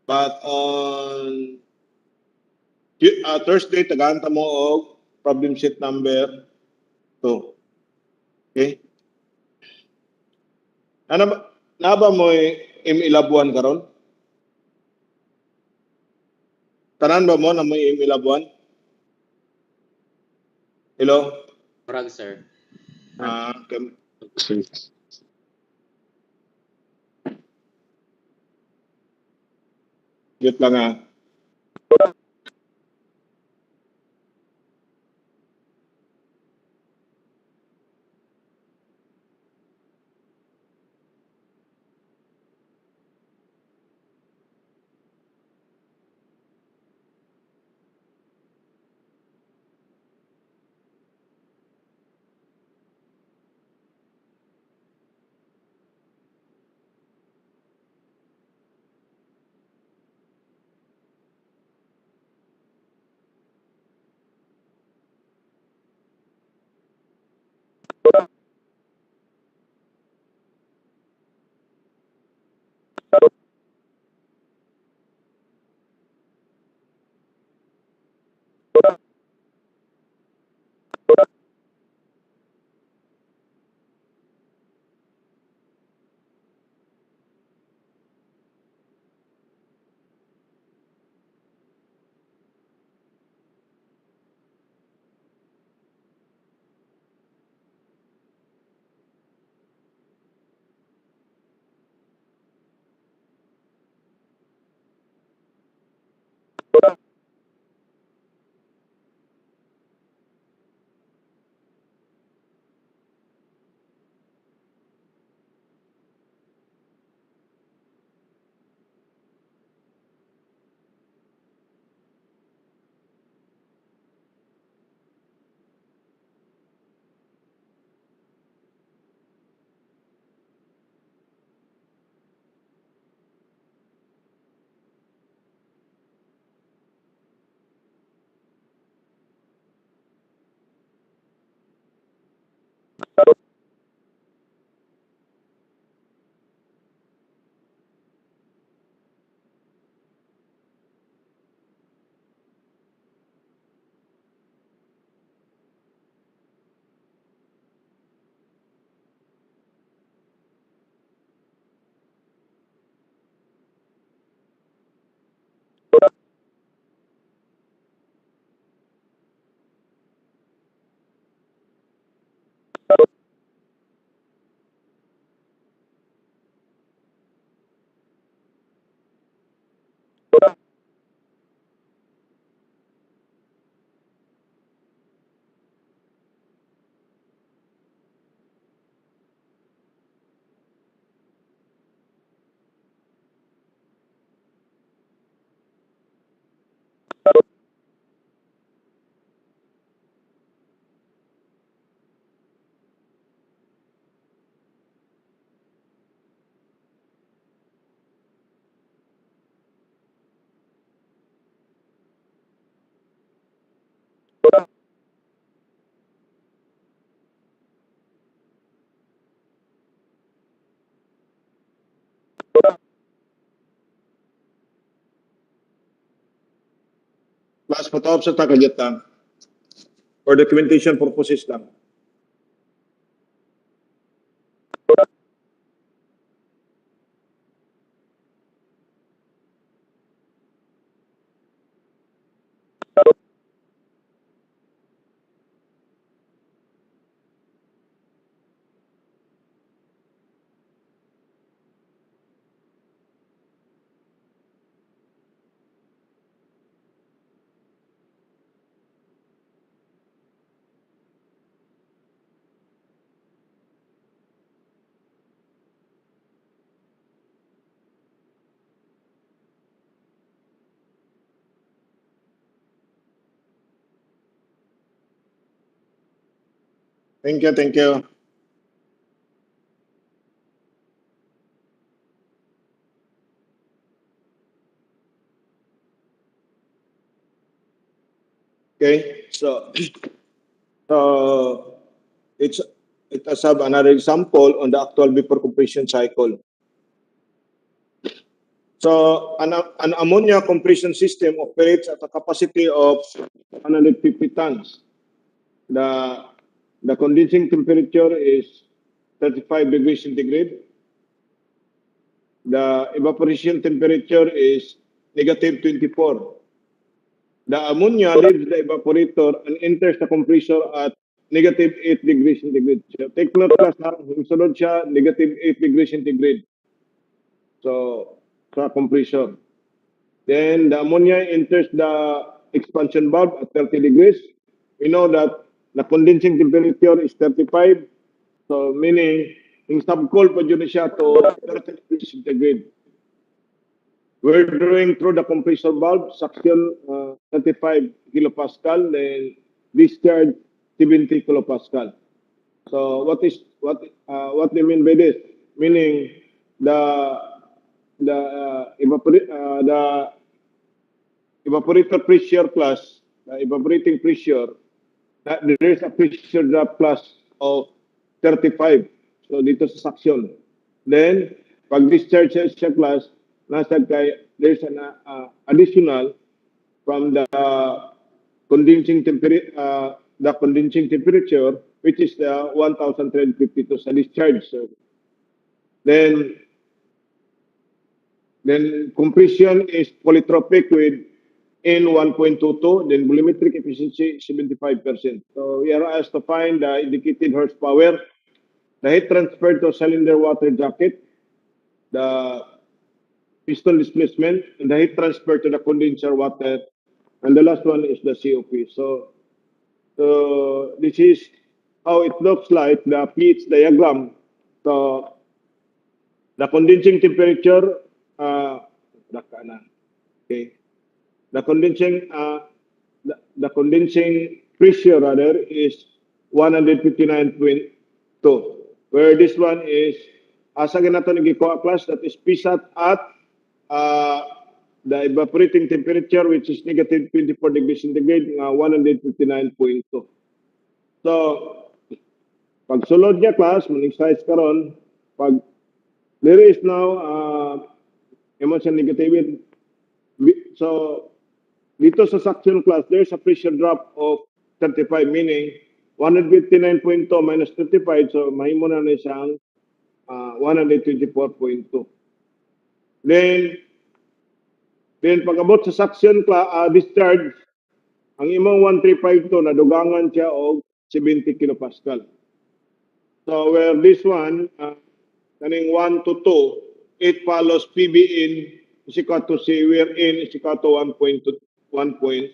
But on Thursday, tagaanta mo og problem sheet number 2. Okay? Naba mo imilabuan karon? Tanan ba mo na may imilabuan? Hello? Murag, sir. Wait lang ah. Plus photo sa tagagyat lang. For documentation purposes lang. Thank you, thank you. Okay, so it has have another example on the actual before completion cycle. So an ammonia compression system operates at a capacity of 150 tons. The condensing temperature is 35 degrees centigrade. The evaporation temperature is negative 24. The ammonia leaves the evaporator and enters the compressor at negative 8 degrees centigrade. So, take note class ha, yung sunod siya, negative 8 degrees centigrade. So, sa compressor. Then the ammonia enters the expansion valve at 30 degrees. We know that the condensing temperature is 35. So, meaning, yung subcool pa dyan siya to 30 degrees centigrade. We're drawing through the compressor valve, suction 35 kilopascal, then discharge 70 kilopascal. So what they mean by this? Meaning the evaporator pressure plus the evaporating pressure, there is a pressure drop plus of 35. So dito sa suction. Then pag discharge siya plus, there's an additional from the condensing temperature, which is the 1,352 sa discharge. So, then compression is polytropic with N1.22, then volumetric efficiency 75%. So we are asked to find the indicated horsepower, the heat transfer to cylinder water jacket, the piston displacement, and the heat transfer to the condenser water, and the last one is the COP. So this is how it looks like, the pH diagram. So the condensing temperature, okay, the condensing pressure rather is 159.2, where this one is asa ganato nagikuha class, that is PSAT at the evaporating temperature, which is negative 24 degrees centigrade, 159.2. So pag sulod niya class, maning-size karon, pag there is now emotion negative. So dito sa suction class, there's a pressure drop of 35, meaning 159.2 minus 35, so mahimo na na siyang 124.2. Then pag-abot sa suction discharge, ang imong 1352 nadugangan siya og 70 kilopascal. So where this one, kaning 1 to 2, it follows PB in is equal to C, where N is equal to 1.22.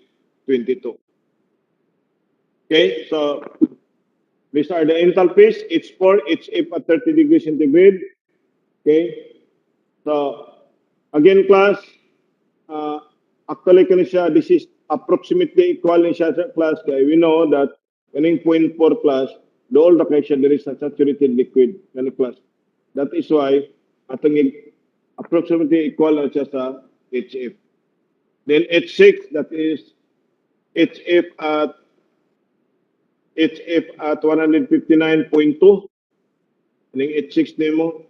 Okay, so these are the enthalpies. H4, HF at 30 degrees centigrade. Okay, so again class, actually this is approximately equal in siya sa class, kaya we know that kaning 0.4 class, dool na kay siya there is a saturated liquid kaning class. That is why atong approximately equal na siya sa HF. Then H6, that is HF at 159.2. Kaning H6 nimo,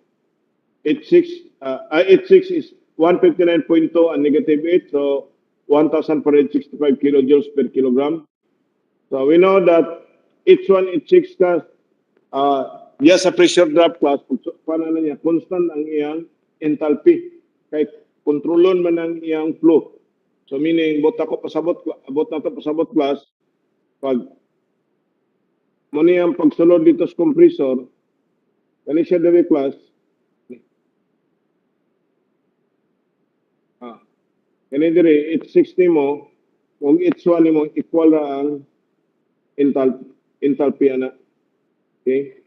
H6 is 159.2 and negative 8, so 1,465 kilojoules per kilogram. So we know that H1, H6 class, yes, a pressure drop class, paano na niya, constant ang iyang enthalpy. Kahit kontrolon man ang iyang flow. So meaning, abot na to pasabot class, pag mo niyang pagsulod dito sa compressor, kani siya diri class, kani diri, H6 mo, kung H1 mo, equal na ang enthalpy ana. Okay?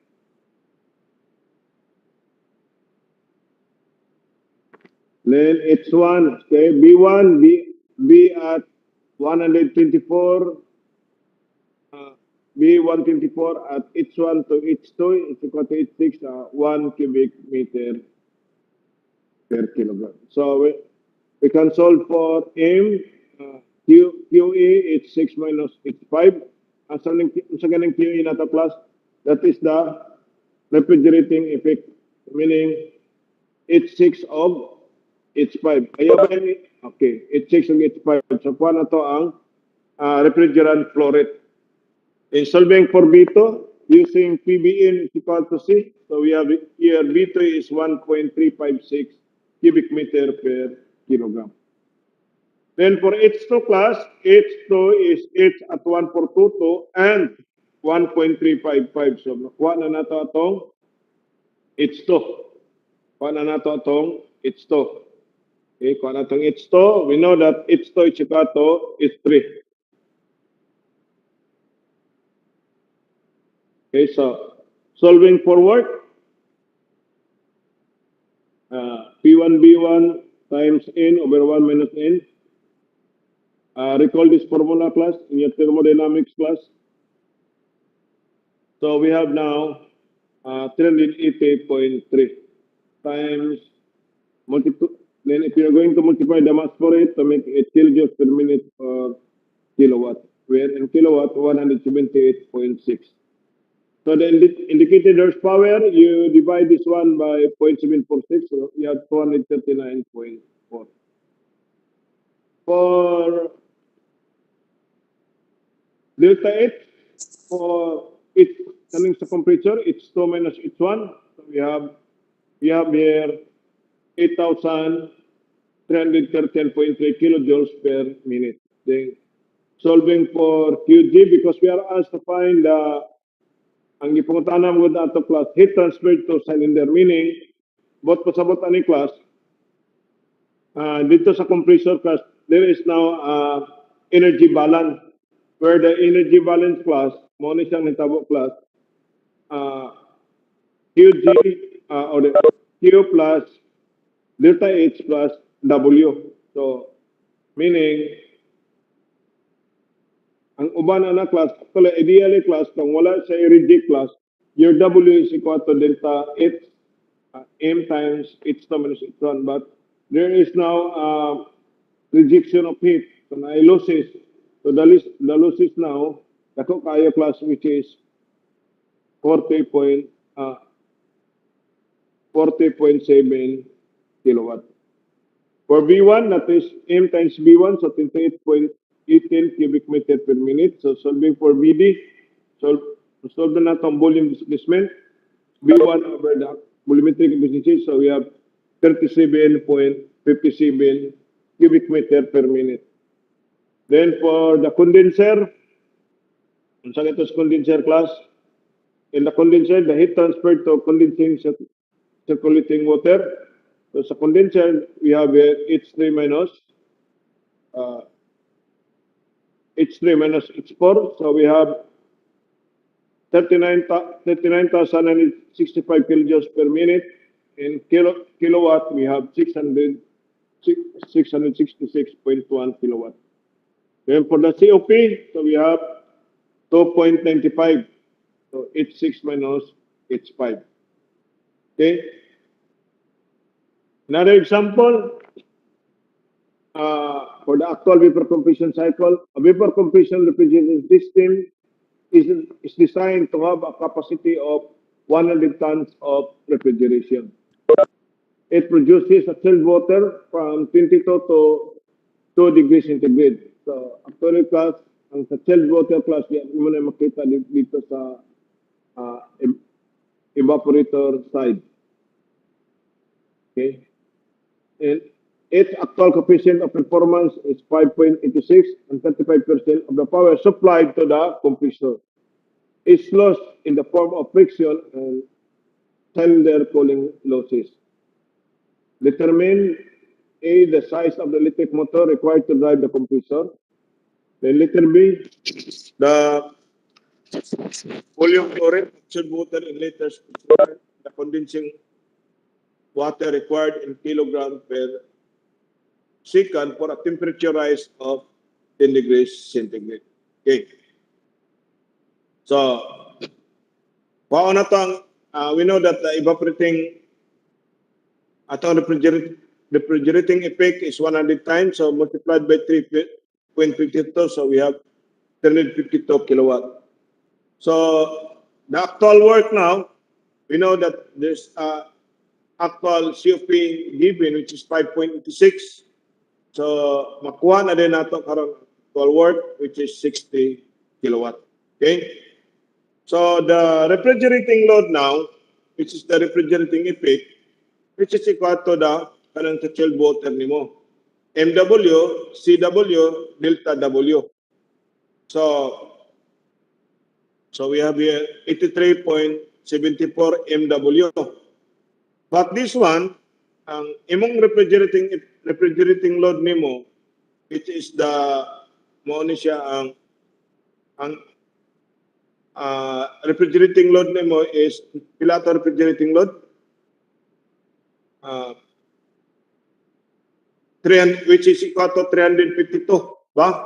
Then H1, okay, B1, B at 124, B124 at H1 to H2 is equal to H6, 1 cubic meter per kilogram. So we can solve for M, QE, H6 minus H5. Ang sa ganang QE na to class, that is the refrigerating effect, meaning H6 of H5. Ayaw ba ni? Okay, H6 ug H5. So, kuha na to ang refrigerant flow rate. In solving for B2, using PBN is equal to C. So, we have here B2 is 1.356 cubic meter per kilogram. Then for H2 class, H2 is H at 1422 and 1.355. So, nakuha na nato atong H2. Kuha na nato atong H2. Okay, kuha na atong H2. We know that H2 is equal to H3. Okay, so solving for work, P1 B1 times N over 1 minus N. Recall this formula class in your thermodynamics class. So we have now 380.3 times multiple. Then if you're going to multiply the mass for it to make it kilojoules per minute or kilowatt, where in kilowatt 178.6. So the indicated horsepower, you divide this one by 0.746, so you have 239.4. For delta H, for it coming to compressor, it's 2 minus H1. So we have here 8,313.3 kilojoules per minute. Then solving for QG, because we are asked to find ang ipangutanan mo na ato class, heat transferred to cylinder, meaning, bot pasabot ani class, dito sa compressor class, there is now energy balance, where the energy balance class, mo ni siyang nitabo class, QG, or the Q plus delta H plus W. So, meaning, ang uban na class, actually ideally class, kung wala sa reject class, your W is equal to delta H M times H2 minus H1. But there is now rejection of heat. So na losses. So the losses now, dako kayo class which is 40.7 kilowatt. For B1, that is M times B1, so 28.18 cubic meter per minute. So solving for BD, solve na itong volume displacement, B1 over the volumetric efficiency, so we have 37.57 cubic meter per minute. Then for the condenser, saan ito sa condenser class? In the condenser, the heat transferred to condensing circulating water. So sa condenser, we have H3 minus H4. So we have 39,065 kilojoules per minute. In kilowatt, we have 666.1 kilowatt. Then for the COP, so we have 2.95. So H6 minus H5. Okay. Another example, for the actual vapor compression cycle, a vapor compression refrigeration system is designed to have a capacity of 100 tons of refrigeration. It produces a chilled water from 22 to 2 degrees centigrade. So, actually class, ang sa chilled water class, yan mo na makita dito sa evaporator side. Okay. And its actual coefficient of performance is 5.86 and 35% of the power supplied to the compressor is lost in the form of friction and cylinder cooling losses. Determine A, the size of the electric motor required to drive the compressor. Then letter B, the volume flow rate, chilled water in liters, the condensing water required in kilogram per second for a temperature rise of 10 degrees centigrade. Okay. So, paano na itong, we know that the evaporating atong refrigerating effect is 100 times, so multiplied by 3.52, so we have 352 kilowatt. So, the actual work now, we know that there's actual COP given, which is 5.86. So, makuha na din nato karon actual work, which is 60 kilowatt. Okay? So, the refrigerating load now, which is the refrigerating effect, which is equal to the kanang chilled water nimo. MW, CW, delta W. So, we have here 83.74 MW. But this one, ang imong refrigerating load nimo, which is the mo ni siya ang refrigerating load nimo is pila to refrigerating load? 300, which is equal to 352, ba?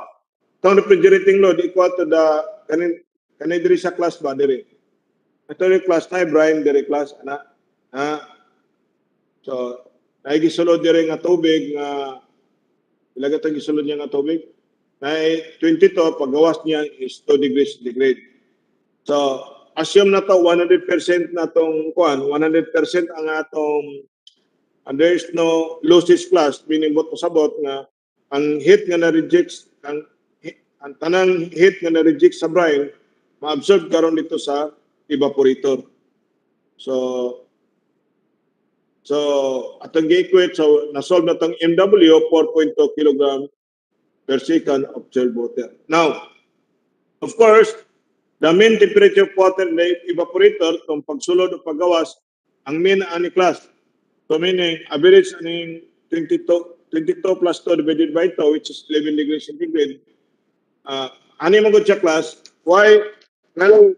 Itong refrigerating load equal to the kanin diri sa class ba diri? Ito rin class na Brian diri class ana. So gisulod diri nga tubig nga ilaga ta gisulod niya nga tubig. Na 22 paggawas niya is 2 degrees centigrade. So assume na to 100% na tong kuan, 100% ang atong and there is no losses class, meaning bot pasabot nga ang heat nga na-reject, ang tanang heat nga na-reject sa brine, ma-absorb karon dito sa evaporator. So atong gi-equate, so na-solve na tong MW, 4.2 kg per second of chilled water. Now, of course, the mean temperature of water in the evaporator, kung pagsulod o paggawas, ang mean ani class. So meaning, average aning 22 plus 2 divided by 2, which is 11 degrees centigrade. Ani mo siya class, why? Well,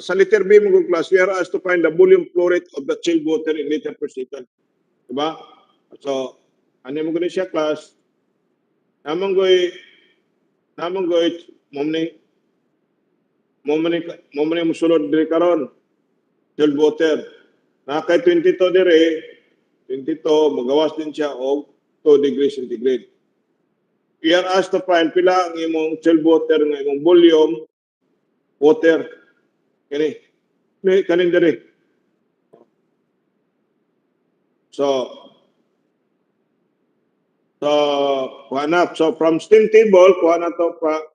sa letter B mo class, we are asked to find the volume flow rate of the chilled water in liter per second. Diba? So, ani mo siya class, namang goy, mo mani musulod diri karon chilled water. Na kay 22 dire, 22 magawas din siya og 2 degrees centigrade. We are asked to find pila ang imong chilled water nga imong volume water. Kanin dire. So kuha na. So from steam table, kuha na to pa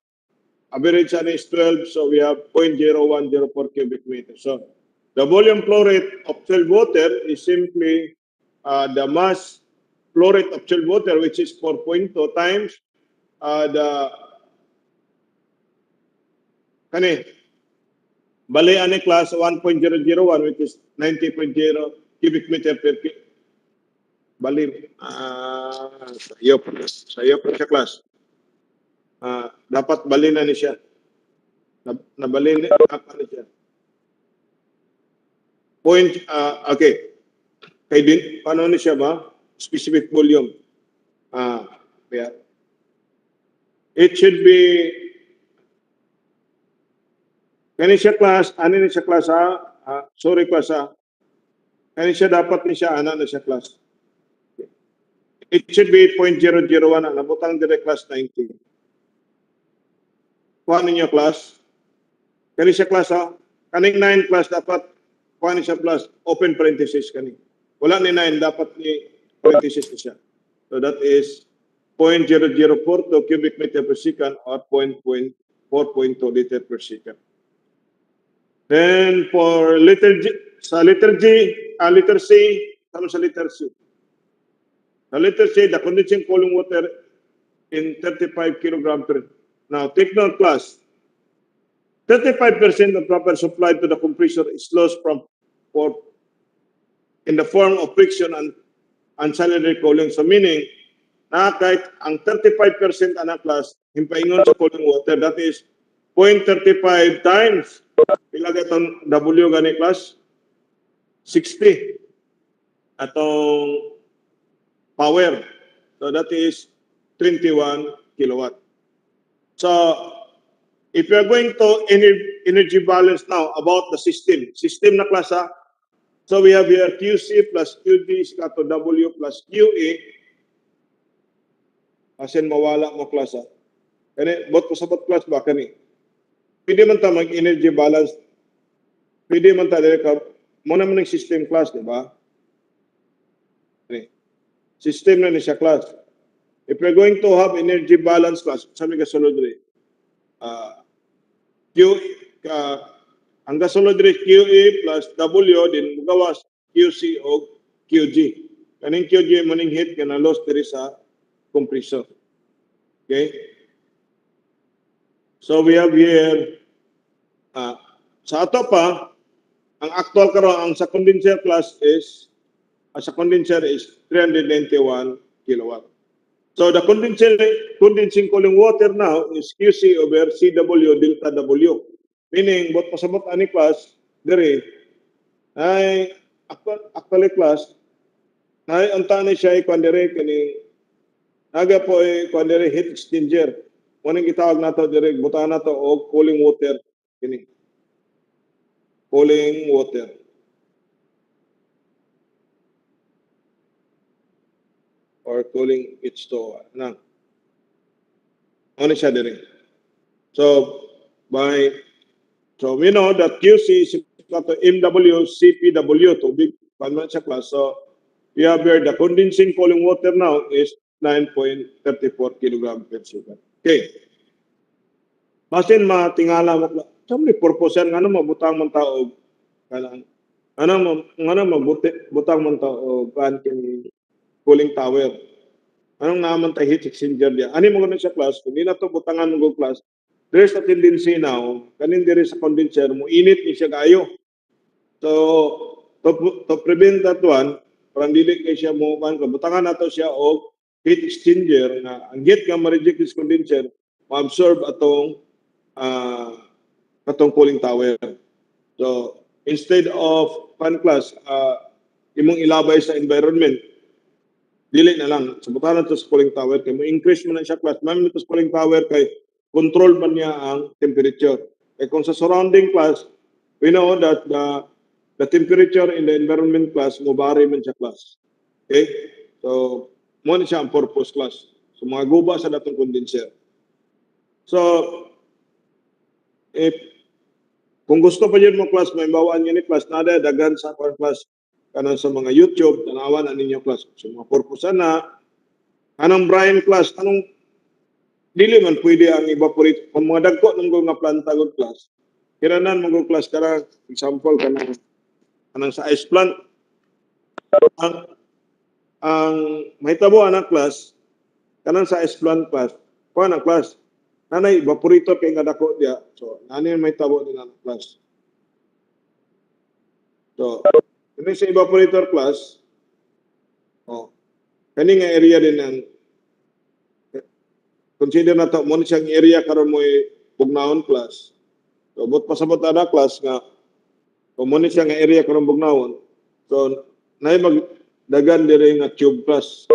average is 12, so we have 0.0104 cubic meters. So the volume flow rate of chilled water is simply the mass flow rate of chilled water, which is 4.2 times the bali ani class 1.001, which is 90.0 cubic meter per bali sayo po siya class. Dapat bali na ni siya. Nabali ni siya. Point, okay. Kay din, paano ni siya ba? Specific volume. Yeah. It should be, kani siya class, ano ni siya class sorry class kani siya dapat ni siya, ano na siya class. It should be 8.001, nabutang direct class 90. Kuha ninyo class. Kani siya class kaning 9 class dapat kuha ni siya plus open parenthesis kani. Wala ni 9, dapat ni parenthesis ni siya. So that is 0.0042 cubic meter per second or 4.2 liter per second. Then for letter G, letter C, tama sa letter C. Sa letter C, the condensing cooling water in 35 kilogram per. Now, take note class. 35% of proper supply to the compressor is lost in the form of friction and ancillary cooling. So meaning, kahit ang 35% anak class, himpaingon sa cooling water, that is 0.35 times. Ilagay itong W gani class? 60. Atong power. So that is 21 kilowatt. So, if you are going to energy balance now about the system na class so we have here QC plus QD is equal to W plus QA. Asin mawala mo class Kani, bot ko sa bot class ba kani? Pwede man ta mag-energy balance. Pwede man ta dire ka mo naman ng system class, di ba? System na siya class. If we're going to have energy balance class, sabi ka sulod rin, Q, ang gasulod rin QE plus W, din magawas QC o QG. Kaning QG maning hit ka na loss diri sa compressor. Okay? So we have here, sa ato pa, ang actual karon ang sa condenser class is, sa condenser is 391 kilowatt. So the condensing cooling water now is QC over CW delta W. Meaning, bot pasabot ani class, diri, ay actually class, ay unta ni siya kung diri kani naga po kung diri heat exchanger. Munang gitawag nato diri butan nato og cooling water kini. Cooling water. Or cooling H2O. Na. Ano siya diri? So we know that QC is equal to MW CPW to big panman siya class. So we have here the condensing cooling water now is 9.34 kilogram per second. Okay. Basin matingala mo sa may purpose yan ngano mabutang man tao kanang ngano mabutang man tao kan kini cooling tower. Anong naman tayo heat exchanger dia? Ani mo gani sa class kung di na to butangan mo class. There's a tendency now kanin diri sa condenser mo init ni siya kayo. So to prevent that one, parang dili kay siya mo kan butangan nato siya og heat exchanger na ang heat nga ma-reject is condenser ma-absorb atong cooling tower. So instead of fan class imong ilabay sa environment, dili na lang sabutan nato sa cooling tower kay mo increase man na siya class man nito sa cooling tower kay control man niya ang temperature. Kay kung sa surrounding class, we know that the temperature in the environment class mo vary man siya class. Okay? So mo ni siya ang purpose class. So mga guba sa datong condenser. So if kung gusto pa yun mo class, may bawaan yun ni class, nada dagan sa our class kanang sa mga YouTube, tanawan na ninyo class. So mga purpose na, anong Brian class, anong dili man pwede ang evaporate, kung mga dagko ng nga planta good class, kiranan mga class, karang example, kanang sa ice plant, ang mahitabo anak class, kanang sa ice plant class, kung anak class, nanay evaporator kay nga dako dia. So nanay mahitabo din anak class. So kani sa evaporator class, kani nga area din ang consider na to mo ni siyang area karon mo bugnaon class. So bot pasabot ana class nga mo ni siya nga area karon bugnaon. So nay magdagan diri nga tube class.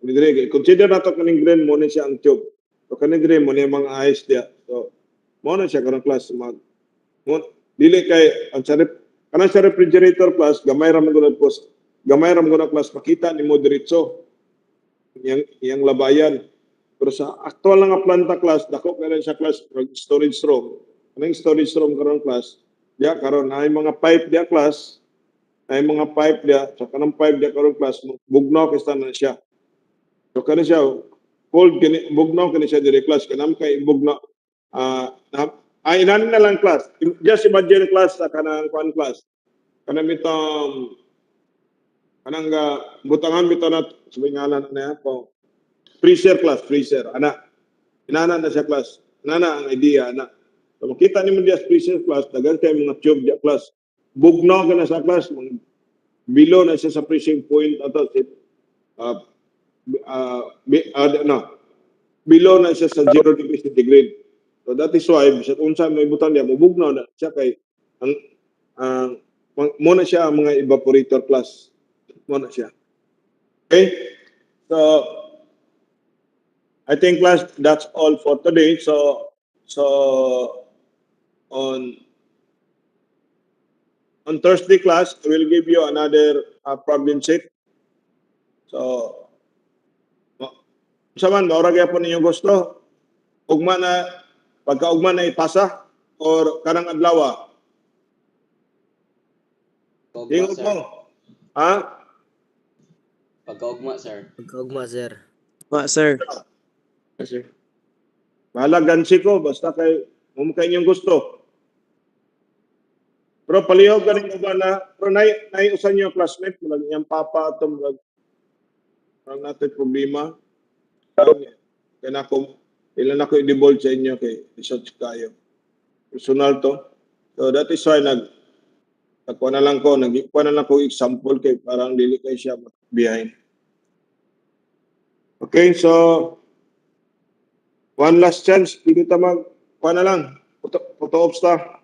Dire consider na to kaning green mo ni siya ang tube. So kaning dire mo ni mga ice dia. So mo na siya karon class mag dili kay ang kanang sa refrigerator class gamay ra man gud post. Gamay ra man gud class makita nimo diretso yang labayan. Pero sa actual nga planta class, dako ka rin sa class, storage room. Anong storage room karon class? Diya karon ay mga pipe dia class, ay mga pipe dia, sa kanang pipe dia karon class, bugnaw kay na siya. So kana siya cold kini bugnaw kani siya dire class kanam kay bugnaw ay inan na lang class. Just imagine class sa kanang kwan class. Kanang mitong kanang butangan bitaw na subingalan na po. Freezer class, freezer. Ana, inana na siya class. Inana ang idea, ana. So makita ni mo diya freezer class, dagan kay mga tube diya class. Bugnaw ka na sa class, below na siya sa freezing point ato. Below na siya sa 0 degrees centigrade. So that is why, bisat unsa may butang diya, mabugnaw na siya kay mo na siya ang mga evaporator class. Mo na siya. Okay? So, I think class, that's all for today. So on Thursday class, I will give you another problem set. So, saman, maura kaya po ninyo gusto. Ugma na, pagka-ugma na ipasa or karang adlaw. Pagkaugma, Ingot sir. mo. Ha? Pagkaugma, sir. Pagkaugma, sir. Ma, sir. Kasi, bahala gansi ko, basta kay, mumukha inyong gusto. Pero palihog ka rin mo ba na, pero naiusan niyo classmate, malag niyang papa ito, malag natin problema. Kaya na ako, ilan ako i-devolve sa inyo kay research kayo. Personal to. So that is why nagkuha na lang ko example kay parang dili kay siya behind. Okay, so one last chance, dito ta kuha na lang. Photo ops ta.